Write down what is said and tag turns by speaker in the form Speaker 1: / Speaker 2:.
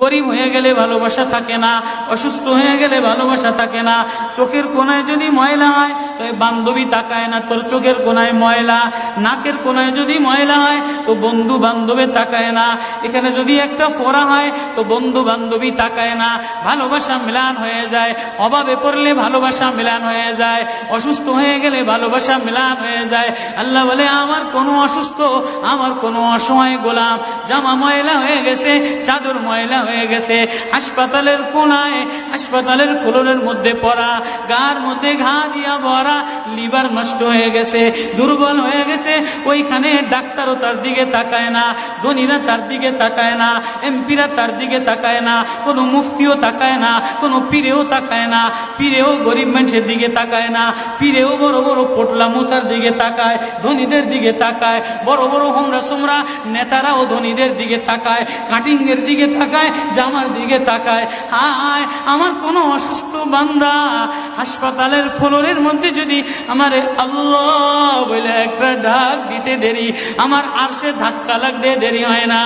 Speaker 1: গরিব হয়ে গেলে ভালোবাসা থাকে না, অসুস্থ হয়ে গেলে ভালোবাসা থাকে না। চোখের কোনায় যদি ময়লা হয় তো বান্ধবী তাকায় না তোর চোখের কোনায় ময়লা, নাকের কোনায় যদি ময়লা হয় তো বন্ধু বান্ধবে তাকায় না, এখানে যদি একটা ফোড়া হয় তো বন্ধু বান্ধবী তাকায় না। ভালোবাসা মিলান হয়ে যায়, অভাবে পড়লে ভালোবাসা মিলান হয়ে যায়, অসুস্থ হয়ে গেলে ভালোবাসা মিলান হয়ে যায়। আল্লাহ বলে আমার কোনো অসুস্থ, আমার কোনো অসহায় গোলাম জামা ময়লা হয়ে গেছে, চাদর ময়লা হয়ে গেছে, হাসপাতালের কোনায় হাসপাতালের ফ্লোরের মধ্যে পড়া, গার মধ্যে ঘা দিয়া ভরা, লিভার নষ্ট হয়ে গেছে, দুর্বল হয়ে গেছে, ওইখানে ডাক্তারও তার দিকে তাকায় না, ধনীরা তার দিকে তাকায় না, এমপিরা তার দিকে তাকায় না, কোনো মুফতিও তাকায় না, কোনো পীরেও তাকায় না, পীরেও গরিব মানুষের দিকে তাকায় না, পীরেও বড় বড় পোটলা মশার দিকে তাকায়, ধনীদের দিকে তাকায়, বড় বড় হোমরা সোমরা নেতারাও ধনীদের দিকে তাকায়, কাটিংয়ের দিকে তাকায়, জামার দিকে তাকায়। হায় আমার কোনো অসুস্থ বান্দা হাসপাতালের ফ্লোরের মধ্যে যদি আমার আল্লাহ বলে একটা ডাক দিতে দেরি, আমার আরশে ধাক্কা লাগতে দেরি হয় না।